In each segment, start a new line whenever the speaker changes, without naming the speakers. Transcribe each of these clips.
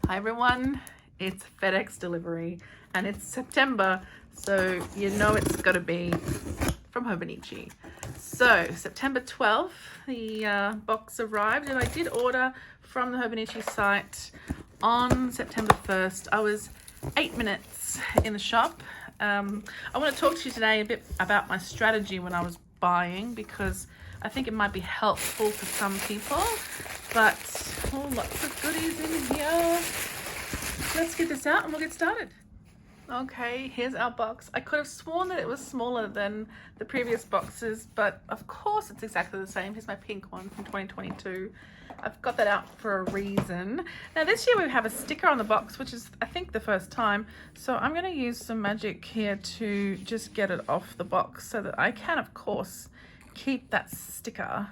Hi everyone, it's FedEx delivery and it's September, so you know it's got to be from Hobonichi. So September 12th, the box arrived and I did order from the Hobonichi site on September 1st. I was 8 minutes in the shop. I want to talk to you today a bit about my strategy when I was buying, because I think it might be helpful for some people, but lots of goodies in here. Let's get this out and we'll get started. Okay, here's our box. I could have sworn that it was smaller than the previous boxes, but of course it's exactly the same. Here's my pink one from 2022. I've got that out for a reason. Now this year we have a sticker on the box, which is I think the first time. So I'm going to use some magic here to just get it off the box so that I can, of course, keep that sticker.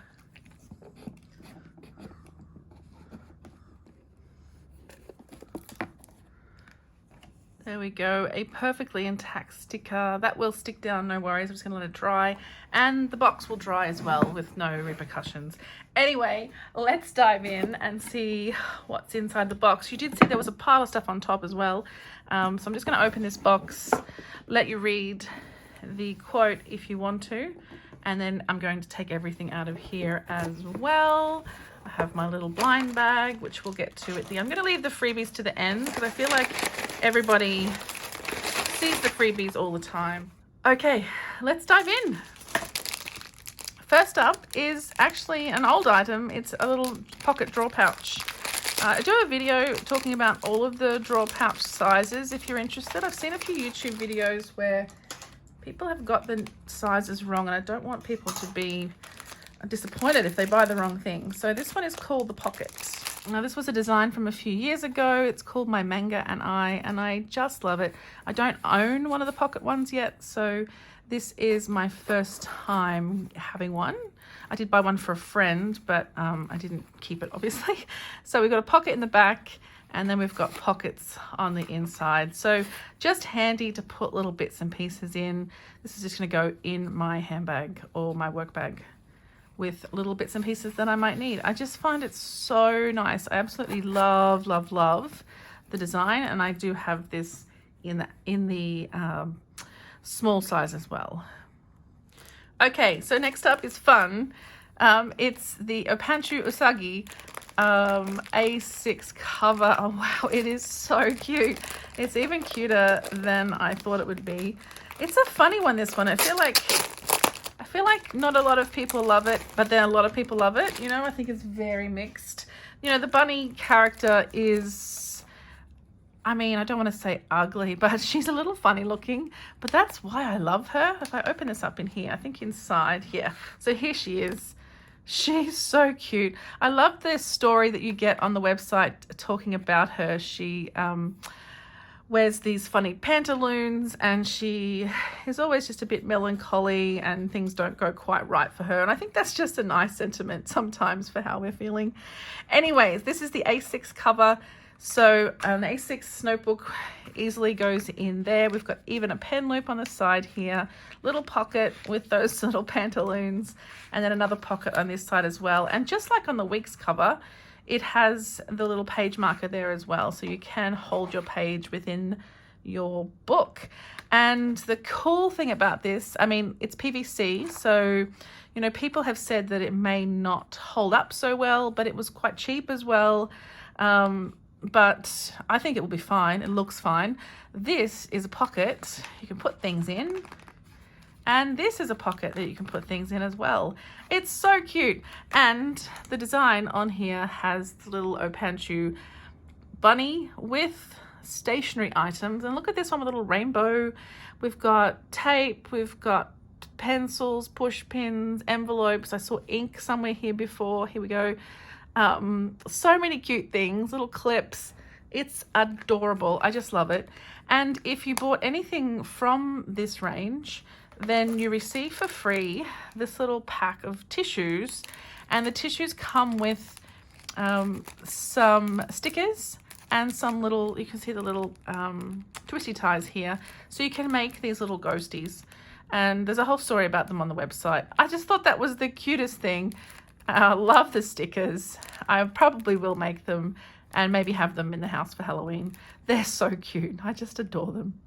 There we go, a perfectly intact sticker. That will stick down, no worries. I'm just gonna let it dry. And the box will dry as well with no repercussions. Anyway, let's dive in and see what's inside the box. You did see there was a pile of stuff on top as well. So I'm just gonna open this box, let you read the quote if you want to, and then I'm going to take everything out of here as well. I have my little blind bag, which we'll get to at the end. I'm going to leave the freebies to the end because I feel like everybody sees the freebies all the time. Okay, let's dive in. First up is actually an old item. It's a little pocket drawer pouch. I do a video talking about all of the drawer pouch sizes if you're interested. I've seen a few YouTube videos where people have got the sizes wrong, and I don't want people to be disappointed if they buy the wrong thing. So this one is called the Pocket. Now this was a design from a few years ago. It's called My Manga and I just love it. I don't own one of the Pocket ones yet, so this is my first time having one. I did buy one for a friend, but I didn't keep it, obviously. So we've got a pocket in the back, and then we've got pockets on the inside. So just handy to put little bits and pieces in. This is just going to go in my handbag or my work bag with little bits and pieces that I might need. I just find it so nice. I absolutely love, love, love the design, and I do have this in the small size as well. Okay, so next up is fun. It's the Opanchu Usagi A6 cover. Oh wow, it is so cute. It's even cuter than I thought it would be. It's a funny one, this one. I feel like not a lot of people love it, but then a lot of people love it. You know, I think it's very mixed. You know, the bunny character is, I mean, I don't want to say ugly, but she's a little funny looking, but that's why I love her. If I open this up in here, I think inside here. So here she is. She's so cute. I love the story that you get on the website talking about her. She wears these funny pantaloons, and she is always just a bit melancholy, and things don't go quite right for her. And I think that's just a nice sentiment sometimes for how we're feeling. Anyways, this is the A6 cover. So an A6 notebook easily goes in there. We've got even a pen loop on the side here, little pocket with those little pantaloons, and then another pocket on this side as well. And just like on the Weeks cover, it has the little page marker there as well, so you can hold your page within your book. And the cool thing about this, I mean, it's PVC, so, you know, people have said that it may not hold up so well, but it was quite cheap as well. But I think it will be fine. It looks fine. This is a pocket you can put things in. And this is a pocket that you can put things in as well. It's so cute. And the design on here has the little Opanchu bunny with stationery items. And look at this one with a little rainbow. We've got tape, we've got pencils, push pins, envelopes. I saw ink somewhere here before. Here we go. So many cute things, little clips. It's adorable. I just love it. And if you bought anything from this range, then you receive for free this little pack of tissues, and the tissues come with some stickers and some little, you can see the little twisty ties here, so you can make these little ghosties, and there's a whole story about them on the website. I just thought that was the cutest thing. I love the stickers. I probably will make them and maybe have them in the house for Halloween. They're so cute. I just adore them.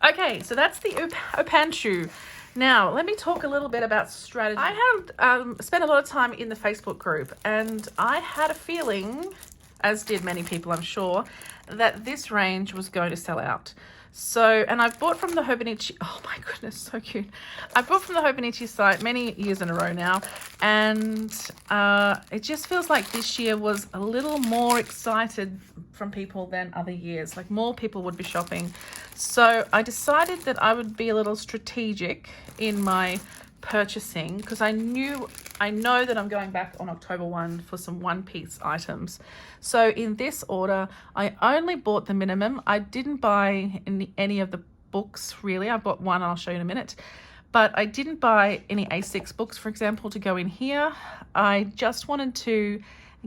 Okay, so that's the Opanchu. Now, let me talk a little bit about strategy. I have spent a lot of time in the Facebook group, and I had a feeling, as did many people I'm sure, that this range was going to sell out. So, and I've bought from the Hobonichi, oh my goodness, so cute. I've bought from the Hobonichi site many years in a row now, and it just feels like this year was a little more excited from people than other years. Like more people would be shopping. So I decided that I would be a little strategic in my purchasing, because I know that I'm going back on October 1 for some one-piece items. So in this order, I only bought the minimum. I didn't buy any of the books really. I bought one, I'll show you in a minute, but I didn't buy any A6 books, for example, to go in here. I just wanted to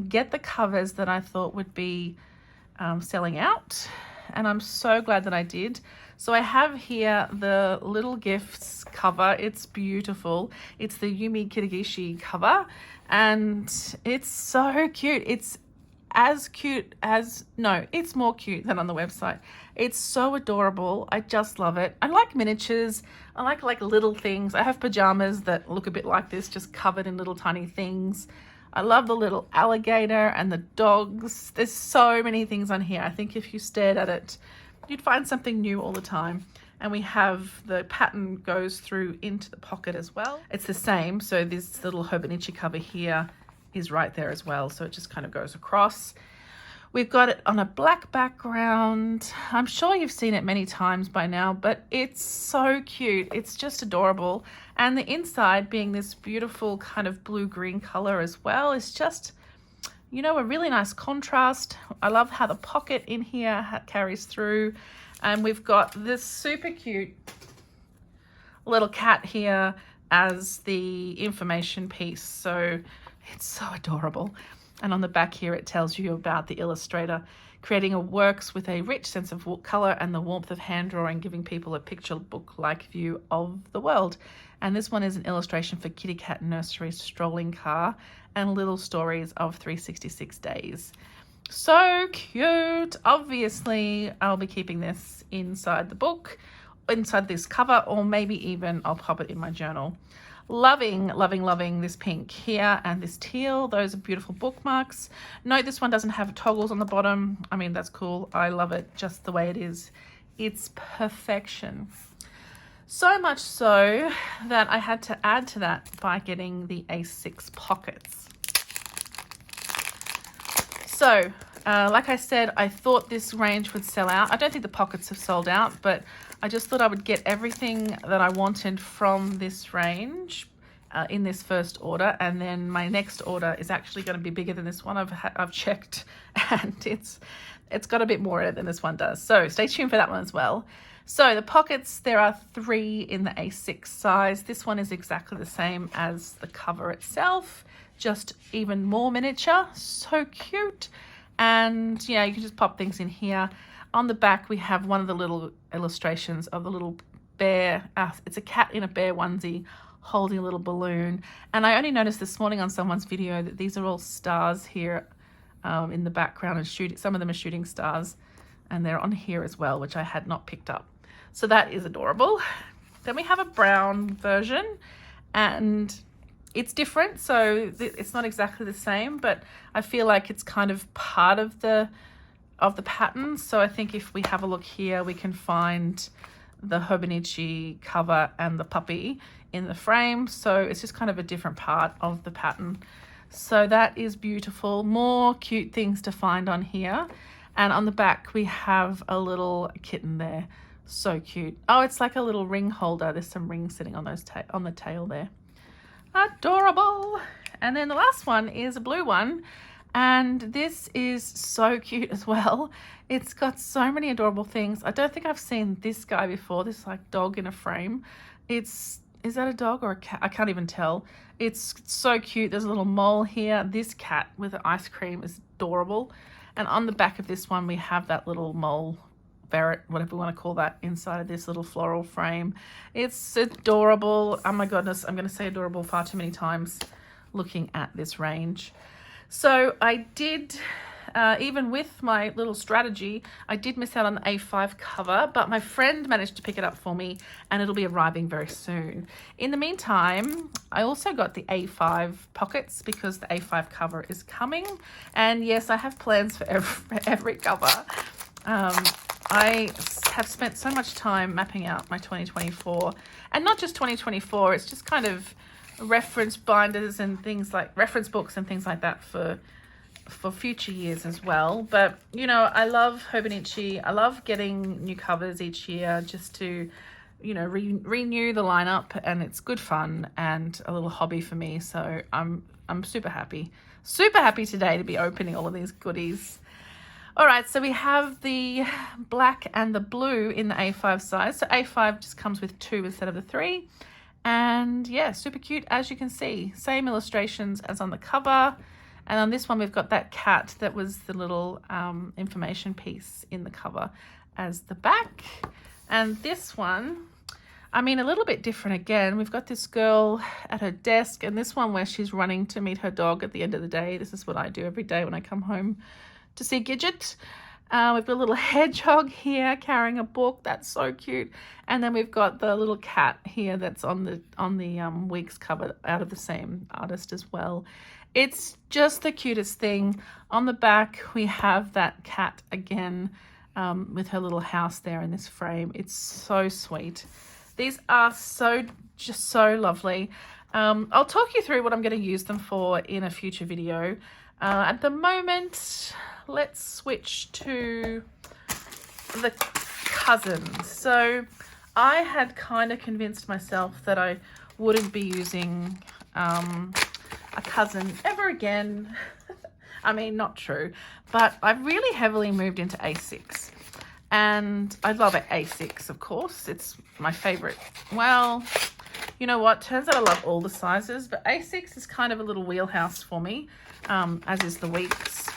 get the covers that I thought would be selling out, and I'm so glad that I did. So I have here the Little Gifts cover. It's beautiful. It's the Yumi Kirigishi cover, and it's so cute. It's as cute as, no, it's more cute than on the website. It's so adorable. I just love it. I like miniatures. I like little things. I have pajamas that look a bit like this, just covered in little tiny things. I love the little alligator and the dogs. There's so many things on here. I think if you stared at it, you'd find something new all the time. And we have the pattern goes through into the pocket as well. It's the same. So this little Hobonichi cover here is right there as well. So it just kind of goes across. We've got it on a black background. I'm sure you've seen it many times by now, but it's so cute. It's just adorable. And the inside being this beautiful kind of blue-green color as well is just, you know, a really nice contrast. I love how the pocket in here carries through. And we've got this super cute little cat here as the information piece. So it's so adorable. And on the back here, it tells you about the illustrator creating a works with a rich sense of color and the warmth of hand drawing, giving people a picture book-like view of the world. And this one is an illustration for Kitty Cat Nursery Strolling Car and Little Stories of 366 Days. So cute. Obviously, I'll be keeping this inside the book, inside this cover, or maybe even I'll pop it in my journal. Loving, loving, loving this pink here and this teal. Those are beautiful bookmarks. Note this one doesn't have toggles on the bottom. I mean, that's cool. I love it just the way it is. It's perfection. So much so that I had to add to that by getting the A6 pockets. So, like I said, I thought this range would sell out. I don't think the pockets have sold out, but I just thought I would get everything that I wanted from this range in this first order, and then my next order is actually going to be bigger than this one. I've checked, and it's got a bit more in it than this one does. So stay tuned for that one as well. So the pockets, there are 3 in the A6 size. This one is exactly the same as the cover itself, just even more miniature. So cute. And yeah, you can just pop things in here. On the back, we have one of the little illustrations of the little bear. It's a cat in a bear onesie holding a little balloon. And I only noticed this morning on someone's video that these are all stars here in the background, and some of them are shooting stars, and they're on here as well, which I had not picked up. So that is adorable. Then we have a brown version, and it's different, so it's not exactly the same, but I feel like it's kind of part of the pattern. So I think if we have a look here, we can find the Hobonichi cover and the puppy in the frame. So it's just kind of a different part of the pattern. So that is beautiful. More cute things to find on here. And on the back, we have a little kitten there. So cute. Oh, it's like a little ring holder. There's some rings sitting on on the tail there. Adorable. And then the last one is a blue one, and this is so cute as well. It's got so many adorable things. I don't think I've seen this guy before, this like dog in a frame. Is that a dog or a cat? I can't even tell. It's so cute. There's a little mole here. This cat with the ice cream is adorable. And on the back of this one, we have that little mole, ferret, whatever we want to call that, inside of this little floral frame. It's adorable. Oh my goodness, I'm going to say adorable far too many times looking at this range. So I did even with my little strategy, I did miss out on the A5 cover, but my friend managed to pick it up for me and it'll be arriving very soon. In the meantime, I also got the A5 pockets because the A5 cover is coming. And yes, I have plans for every cover. I have spent so much time mapping out my 2024, and not just 2024, it's just kind of reference binders and things like reference books and things like that for future years as well. But you know, I love Hobonichi. I love getting new covers each year just to, you know, renew the lineup, and it's good fun and a little hobby for me. So I'm super happy today to be opening all of these goodies. All right, so we have the black and the blue in the A5 size. So A5 just comes with 2 instead of the 3. And yeah, super cute, as you can see. Same illustrations as on the cover. And on this one, we've got that cat that was the little information piece in the cover as the back. And this one, I mean, a little bit different again. We've got this girl at her desk, and this one where she's running to meet her dog at the end of the day. This is what I do every day when I come home to see Gidget. We've got a little hedgehog here carrying a book. That's so cute. And then we've got the little cat here that's on the week's cover out of the same artist as well. It's just the cutest thing. On the back, we have that cat again with her little house there in this frame. It's so sweet. These are just so lovely. I'll talk you through what I'm going to use them for in a future video. At the moment, let's switch to the cousins. So I had kind of convinced myself that I wouldn't be using a cousin ever again. I mean, not true, but I've really heavily moved into A6, and I love A6, of course. It's my favorite. Well, you know what? Turns out I love all the sizes, but A6 is kind of a little wheelhouse for me, as is the weeks.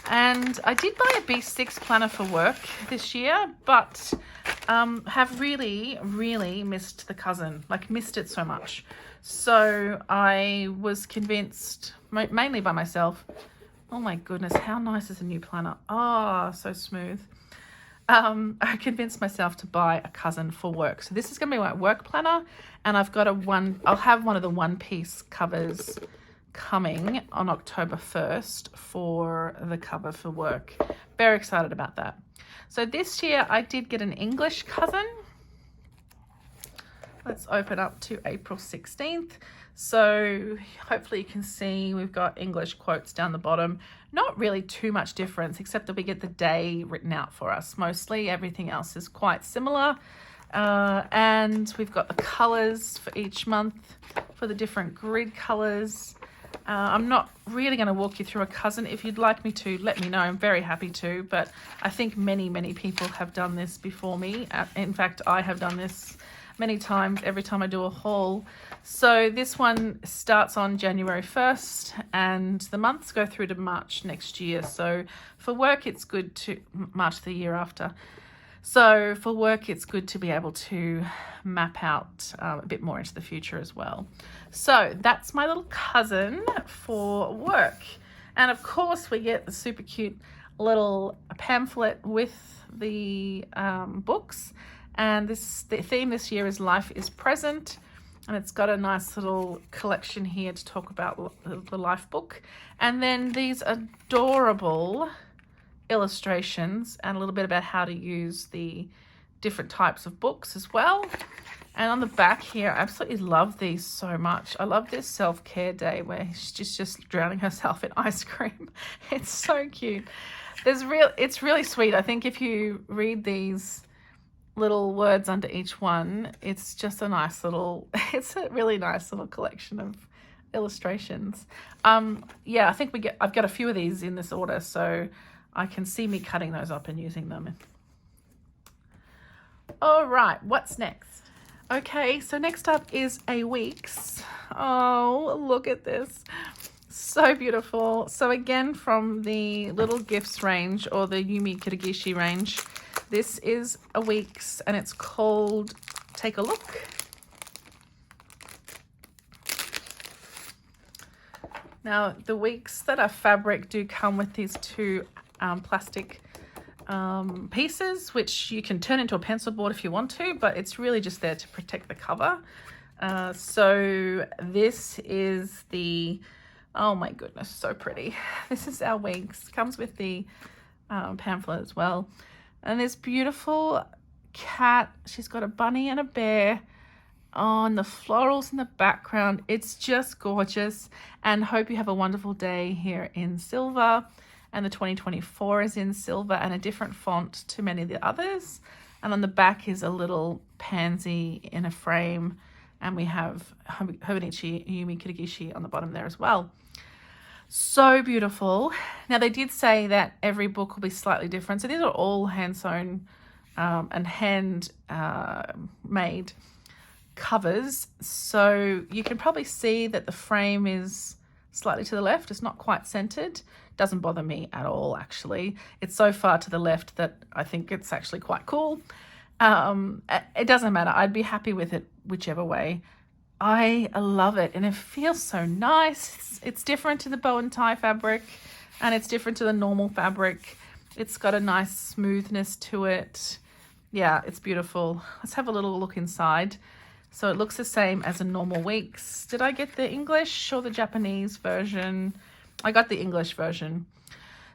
And I did buy a B6 planner for work this year, but have really, really missed the cousin, like missed it so much. So I was convinced, mainly by myself, oh my goodness, how nice is a new planner? Oh, so smooth. I convinced myself to buy a cousin for work. So this is going to be my work planner, and I've got I'll have one of the one-piece covers coming on October 1st for the cover for work. Very excited about that. So this year I did get an English cousin. Let's open up to April 16th. So hopefully you can see we've got English quotes down the bottom. Not really too much difference, except that we get the day written out for us. Mostly everything else is quite similar. And we've got the colors for each month for the different grid colors. I'm not really going to walk you through a cousin. If you'd like me to, let me know. I'm very happy to, but I think many, many people have done this before me. In fact, I have done this many times every time I do a haul. So this one starts on January 1st and the months go through to March next year. So for work, it's good to March the year after. So for work, it's good to be able to map out a bit more into the future as well. So that's my little cousin for work. And of course, we get the super cute little pamphlet with the books. And the theme this year is Life is Present. And it's got a nice little collection here to talk about the life book. And then these adorable illustrations and a little bit about how to use the different types of books as well. And on the back here, I absolutely love these so much. I love this self-care day where she's just drowning herself in ice cream. It's so cute. It's really sweet. I think if you read these little words under each one, it's just a nice little, it's a really nice little collection of illustrations. Yeah, I think I've got a few of these in this order, so I can see me cutting those up and using them. All right, what's next? Okay, so next up is a week's. Oh, look at this. So beautiful. So again, from the Little Gifts range or the Yumi Kirigishi range, this is a week's and it's called Take a Look. Now, the weeks that are fabric do come with these two plastic pieces, which you can turn into a pencil board if you want to, but it's really just there to protect the cover. So this is the, oh my goodness, so pretty. This is our weeks. Comes with the pamphlet as well. And this beautiful cat, she's got a bunny and a bear on the florals in the background. It's just gorgeous, and hope you have a wonderful day here in silver. And the 2024 is in silver and a different font to many of the others. And on the back is a little pansy in a frame, and we have Hobonichi Yumi Kirigishi on the bottom there as well. So beautiful. Now, they did say that every book will be slightly different, so these are all hand sewn and hand made covers. So you can probably see that the frame is slightly to the left. It's not quite centered. Doesn't bother me at all, actually. It's so far to the left that I think it's actually quite cool. It doesn't matter. I'd be happy with it whichever way. I love it, and it feels so nice. It's different to the bow and tie fabric, and it's different to the normal fabric. It's got a nice smoothness to it. Yeah, it's beautiful. Let's have a little look inside. So it looks the same as a normal weeks. Did I get the English or the Japanese version? I got the English version.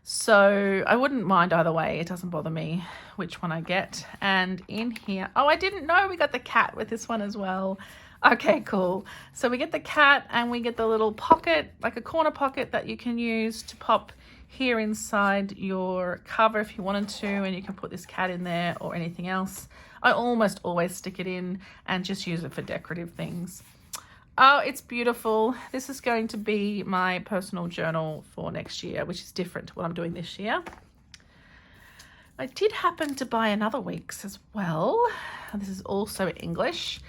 So I wouldn't mind either way. It doesn't bother me which one I get. And in here, oh, I didn't know we got the cat with this one as well. Okay, cool. So we get the cat, and we get the little pocket, like a corner pocket that you can use to pop here inside your cover if you wanted to, and you can put this cat in there or anything else. I almost always stick it in and just use it for decorative things. Oh, it's beautiful. This is going to be my personal journal for next year, which is different to what I'm doing this year. I did happen to buy another weeks as well. This is also English.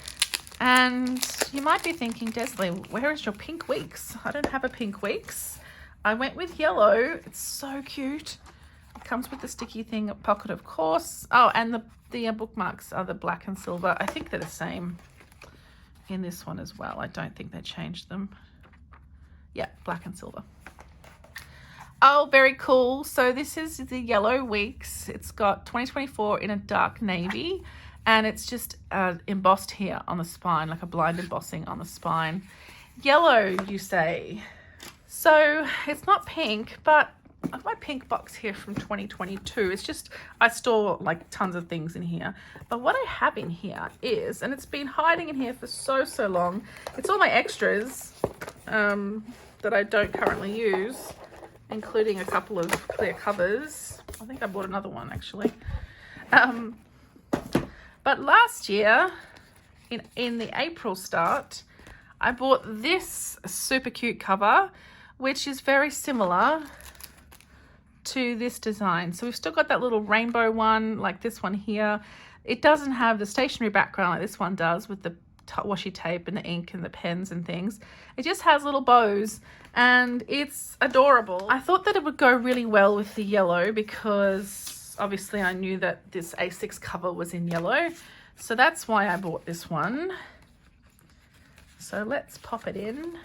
And you might be thinking, Desley, where is your pink weeks? I don't have a pink weeks. I went with yellow. It's so cute. It comes with the sticky thing pocket, of course. Oh, and the bookmarks are the black and silver. I think they're the same in this one as well. I don't think they changed them. Yeah, black and silver. Oh, very cool. So this is the yellow weeks. It's got 2024 in a dark navy, and it's just embossed here on the spine, like a blind embossing on the spine. Yellow, you say? So it's not pink, but I have my pink box here from 2022. It's just, I store like tons of things in here. But what I have in here is, and it's been hiding in here for so long, it's all my extras that I don't currently use, including a couple of clear covers. I think I bought another one actually. But last year, in the April start, I bought this super cute cover, which is very similar to this design. So we've still got that little rainbow one, like this one here. It doesn't have the stationery background like this one does, with the washi tape and the ink and the pens and things. It just has little bows, and it's adorable. I thought that it would go really well with the yellow, because obviously I knew that this A6 cover was in yellow. So that's why I bought this one. So let's pop it in.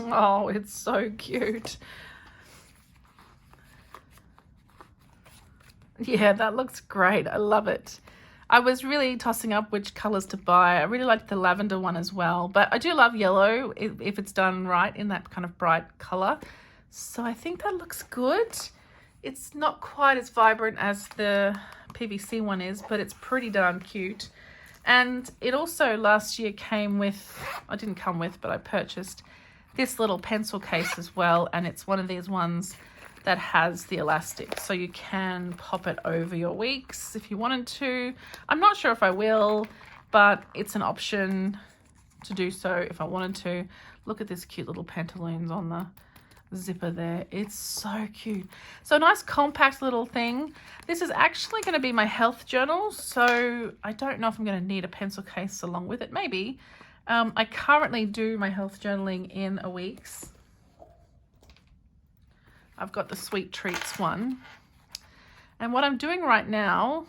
Oh, it's so cute. Yeah, that looks great. I love it. I was really tossing up which colors to buy. I really liked the lavender one as well, but I do love yellow if it's done right in that kind of bright color. So I think that looks good. It's not quite as vibrant as the PVC one is, but it's pretty darn cute. And it also last year came with, I didn't come with, but I purchased this little pencil case as well, and it's one of these ones that has the elastic, so you can pop it over your weeks if you wanted to. I'm not sure if I will, but it's an option to do so if I wanted to. Look at this cute little pantaloons on the zipper there. It's so cute. So a nice compact little thing. This is actually going to be my health journal, so I don't know if I'm going to need a pencil case along with it. Maybe. I currently do my health journaling in a week's. I've got the Sweet Treats one. And what I'm doing right now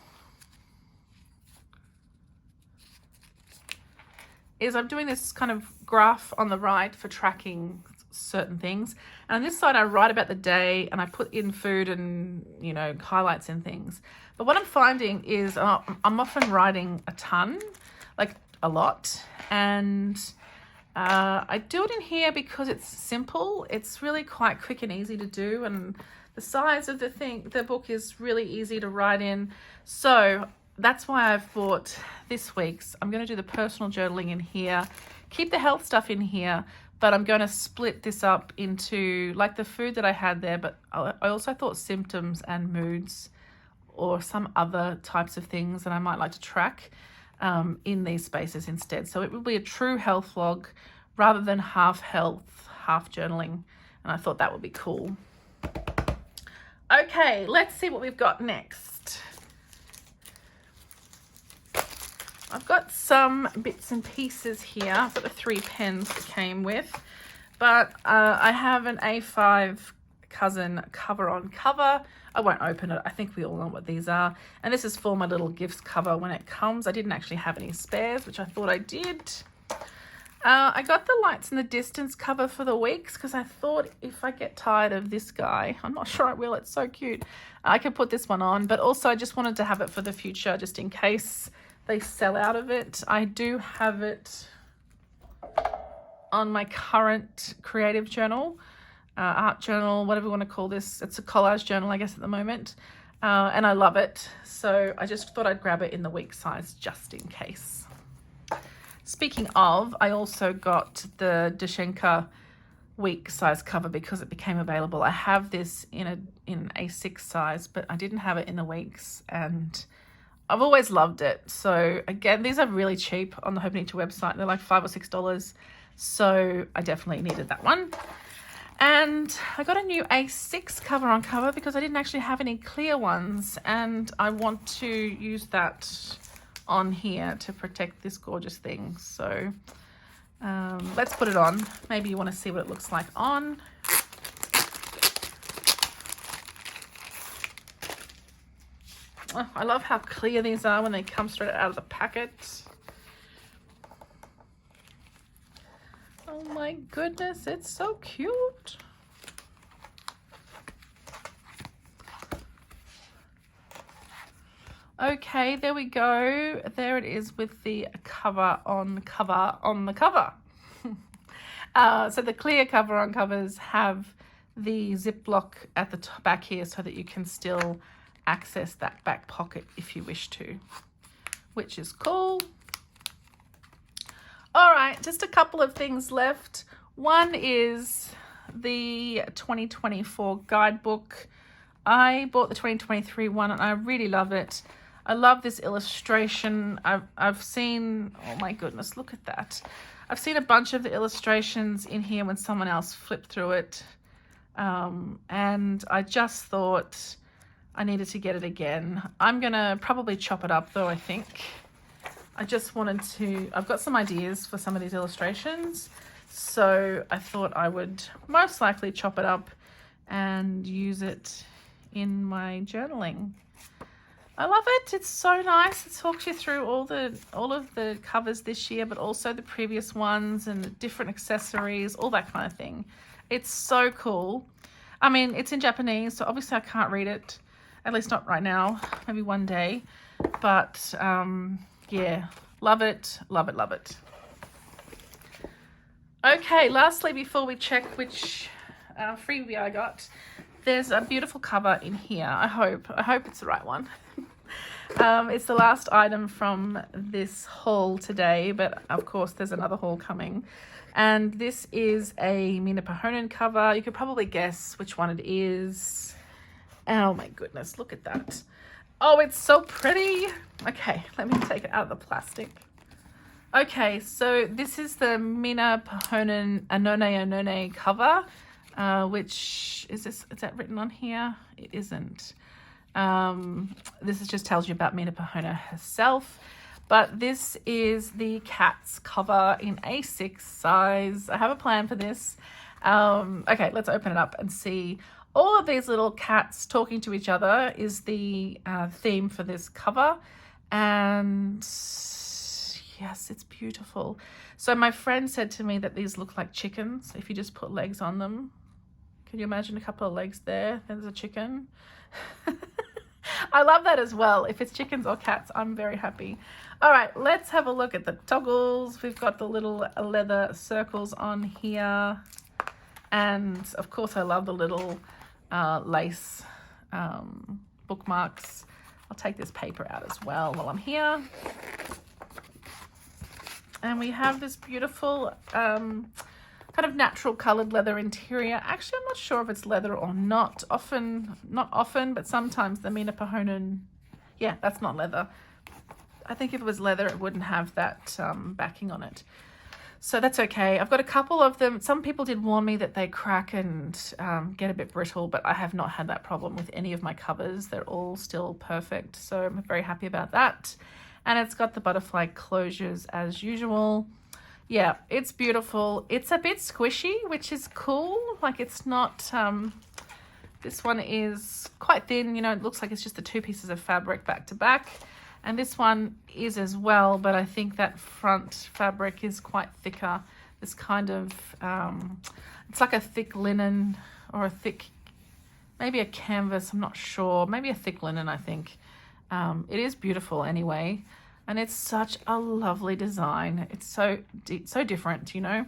is I'm doing this kind of graph on the right for tracking certain things. And on this side, I write about the day and I put in food and, you know, highlights and things. But what I'm finding is I'm often writing a ton, like a lot. And I do it in here because it's simple. It's really quite quick and easy to do. And the size of the book is really easy to write in. So that's why I've bought this week's. I'm going to do the personal journaling in here, keep the health stuff in here, but I'm going to split this up into like the food that I had there, but I also thought symptoms and moods or some other types of things that I might like to track in these spaces instead. So it will be a true health log rather than half health, half journaling. And I thought that would be cool. Okay, let's see what we've got next. I've got some bits and pieces here. I've got the 3 pens that came with, but I have an A5 Cousin cover on cover. I won't open it. I think we all know what these are. And this is for my little gifts cover when it comes. I didn't actually have any spares, which I thought I did. I got the Lights in the Distance cover for the weeks because I thought if I get tired of this guy, I'm not sure I will, it's so cute, I can put this one on. But also I just wanted to have it for the future just in case they sell out of it. I do have it on my current creative journal, art journal, whatever you want to call this. It's a collage journal, I guess, at the moment. And I love it. So I just thought I'd grab it in the week size just in case. Speaking of, I also got the Dushenka week size cover because it became available. I have this in an A6 size, but I didn't have it in the weeks, and I've always loved it. So again, these are really cheap on the Hope Nature website. They're like $5 or $6. So I definitely needed that one. And I got a new A6 cover on cover because I didn't actually have any clear ones. And I want to use that on here to protect this gorgeous thing. So let's put it on. Maybe you want to see what it looks like on. Oh, I love how clear these are when they come straight out of the packet. Oh my goodness, it's so cute. Okay, there we go. There it is with the cover on the cover on the cover. So the clear cover on covers have the Ziploc at the back here so that you can still access that back pocket if you wish to, which is cool. All right, just a couple of things left. One is the 2024 guidebook. I bought the 2023 one and I really love it. I love this illustration. I've seen, oh my goodness, look at that. I've seen a bunch of the illustrations in here when someone else flipped through it. And I just thought I needed to get it again. I'm gonna probably chop it up though, I think. I just wanted to, I've got some ideas for some of these illustrations. So I thought I would most likely chop it up and use it in my journaling. I love it. It's so nice. It talks you through all of the covers this year, but also the previous ones and the different accessories, all that kind of thing. It's so cool. I mean, it's in Japanese, so obviously I can't read it, at least not right now, maybe one day. But yeah, love it, love it, love it. Okay, lastly, before we check which freebie I got, there's a beautiful cover in here. I hope it's the right one. It's the last item from this haul today, but of course there's another haul coming. And this is a Minna Pahonen cover. You could probably guess which one it is. Oh my goodness, look at that. Oh, it's so pretty. Okay, let me take it out of the plastic. Okay, so this is the Minna Pahonen Anone cover, which is that written on here? It isn't. This is just tells you about Minna Pahonen herself, but this is the cat's cover in A6 size. I have a plan for this. Okay, let's open it up and see all of these little cats talking to each other is the theme for this cover. And yes, it's beautiful. So my friend said to me that these look like chickens if you just put legs on them. Can you imagine a couple of legs there? There's a chicken. I love that as well. If it's chickens or cats, I'm very happy. All right, let's have a look at the toggles. We've got the little leather circles on here. And of course, I love the little lace bookmarks. I'll take this paper out as well while I'm here. And we have this beautiful kind of natural colored leather interior. Actually, I'm not sure if it's leather or not. Not often, but sometimes the Mina Pahonen, yeah, that's not leather. I think if it was leather, it wouldn't have that backing on it. So that's okay. I've got a couple of them. Some people did warn me that they crack and get a bit brittle, but I have not had that problem with any of my covers. They're all still perfect. So I'm very happy about that. And it's got the butterfly closures as usual. Yeah, it's beautiful. It's a bit squishy, which is cool. Like it's not, this one is quite thin, you know, it looks like it's just the two pieces of fabric back to back. And this one is as well, but I think that front fabric is quite thicker. This kind of, it's like a thick linen or a thick, maybe a canvas, I'm not sure. Maybe a thick linen, I think. It is beautiful anyway. And it's such a lovely design. It's so different, you know.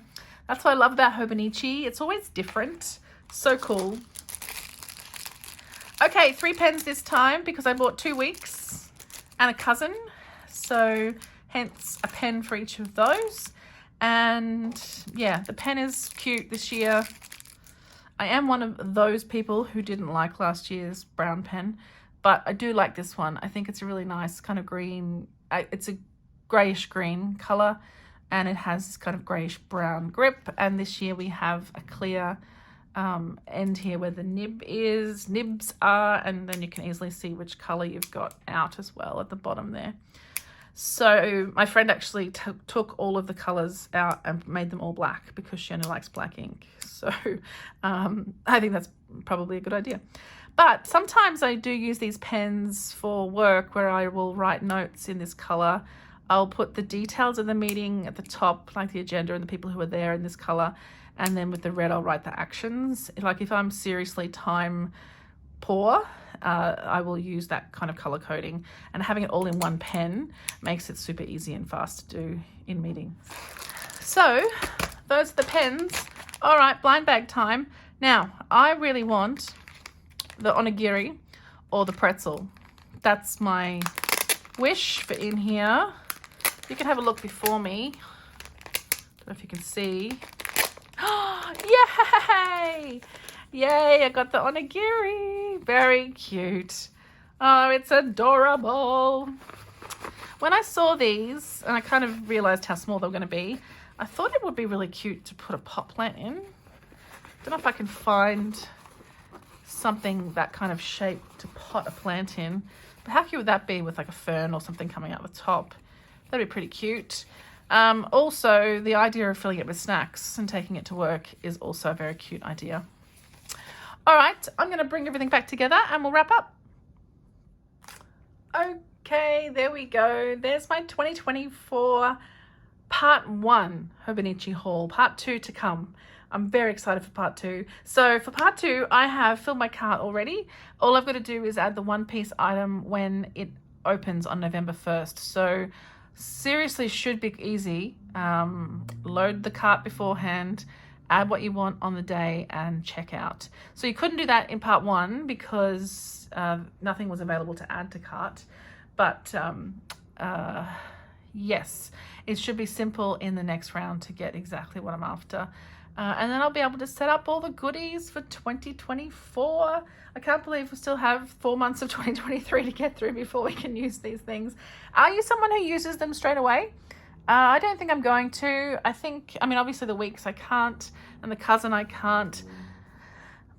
That's what I love about Hobonichi. It's always different. So cool. Okay, 3 pens this time because I bought 2 weeks and a cousin. So hence a pen for each of those. And yeah, the pen is cute this year. I am one of those people who didn't like last year's brown pen, but I do like this one. I think it's a really nice kind of green. It's a grayish green color and it has this kind of grayish brown grip. And this year we have a clear end here where the nibs are, and then you can easily see which color you've got out as well at the bottom there. So my friend actually took all of the colors out and made them all black because she only likes black ink. So I think that's probably a good idea. But sometimes I do use these pens for work where I will write notes in this color. I'll put the details of the meeting at the top, like the agenda and the people who are there in this color. And then with the red, I'll write the actions. Like if I'm seriously time poor, I will use that kind of color coding. And having it all in one pen makes it super easy and fast to do in meetings. So those are the pens. All right, blind bag time. Now, I really want the onigiri or the pretzel. That's my wish for in here. You can have a look before me. Don't know if you can see. Yay! Yay, I got the onigiri. Very cute. Oh, it's adorable. When I saw these, and I kind of realized how small they were going to be, I thought it would be really cute to put a pot plant in. Don't know if I can find something that kind of shape to pot a plant in, but how cute would that be with like a fern or something coming out the top? That'd be pretty cute. Also, the idea of filling it with snacks and taking it to work is also a very cute idea. All right, I'm going to bring everything back together and we'll wrap up. Okay, there we go. There's my 2024 part 1 Hobonichi haul. Part 2 to come. I'm very excited for part 2. So for part 2, I have filled my cart already. All I've got to do is add the one-piece item when it opens on November 1st. So seriously should be easy. Load the cart beforehand, add what you want on the day and check out. So you couldn't do that in part 1 because nothing was available to add to cart. But yes, it should be simple in the next round to get exactly what I'm after. And then I'll be able to set up all the goodies for 2024. I can't believe we still have 4 months of 2023 to get through before we can use these things. Are you someone who uses them straight away? I don't think I'm going to. I mean, obviously the weeks I can't, and the cousin I can't.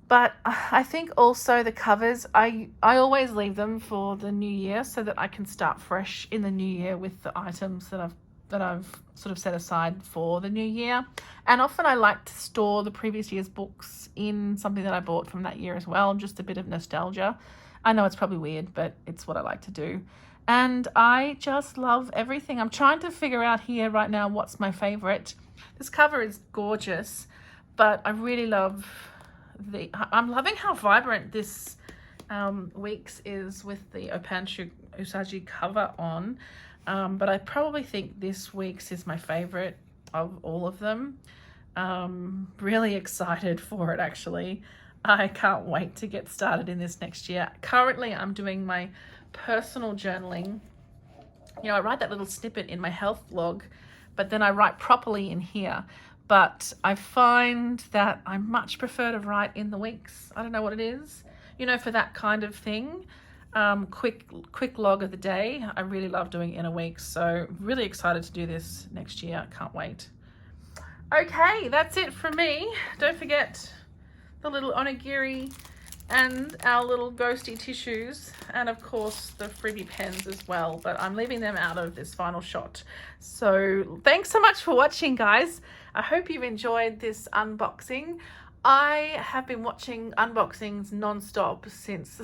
But I think also the covers, I always leave them for the new year so that I can start fresh in the new year with the items that I've that I've sort of set aside for the new year. And often I like to store the previous year's books in something that I bought from that year as well, just a bit of nostalgia. I know it's probably weird, but it's what I like to do. And I just love everything. I'm trying to figure out here right now what's my favorite. This cover is gorgeous, but I really love I'm loving how vibrant this Weeks is with the Opanshu Usagi cover on. But I probably think this Weeks is my favorite of all of them. Really excited for it, actually. I can't wait to get started in this next year. Currently, I'm doing my personal journaling. You know, I write that little snippet in my health log, but then I write properly in here. But I find that I much prefer to write in the weeks. I don't know what it is, you know, for that kind of thing. Quick log of the day. I really love doing in a week. So really excited to do this next year. Can't wait. Okay, that's it from me. Don't forget the little onigiri and our little ghosty tissues, and of course the freebie pens as well, but I'm leaving them out of this final shot. So thanks so much for watching, guys. I hope you've enjoyed this unboxing. I have been watching unboxings non-stop since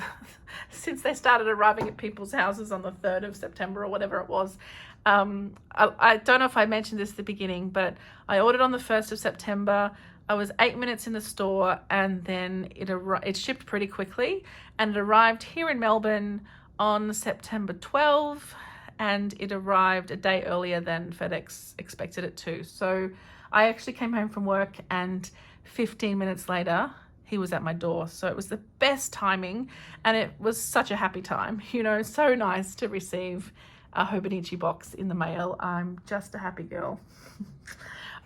they started arriving at people's houses on the 3rd of September or whatever it was. I don't know if I mentioned this at the beginning, but I ordered on the 1st of September. I was 8 minutes in the store, and then it shipped pretty quickly, and it arrived here in Melbourne on September 12, and it arrived a day earlier than FedEx expected it to. So I actually came home from work, and 15 minutes later he was at my door. So it was the best timing, and it was such a happy time, you know. So nice to receive a Hobonichi box in the mail. I'm just a happy girl.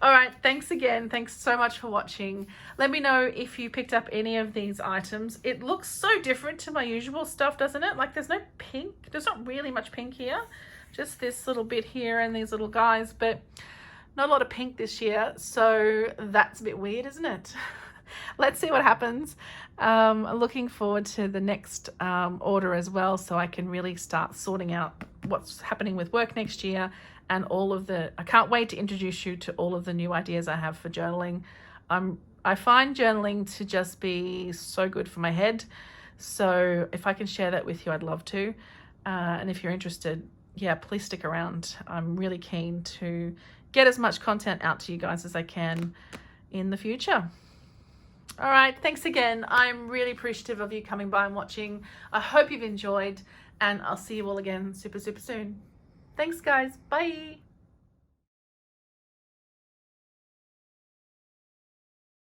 All right, thanks again. Thanks so much for watching. Let me know if you picked up any of these items. It looks so different to my usual stuff, doesn't it? Like there's no pink. There's not really much pink here. Just this little bit here and these little guys, but not a lot of pink this year. So that's a bit weird, isn't it? Let's see what happens. I'm looking forward to the next order as well, so I can really start sorting out what's happening with work next year. And I can't wait to introduce you to all of the new ideas I have for journaling. I find journaling to just be so good for my head. So if I can share that with you, I'd love to. And if you're interested, yeah, please stick around. I'm really keen to get as much content out to you guys as I can in the future. All right, thanks again. I'm really appreciative of you coming by and watching. I hope you've enjoyed, and I'll see you all again super soon. Thanks, guys. Bye.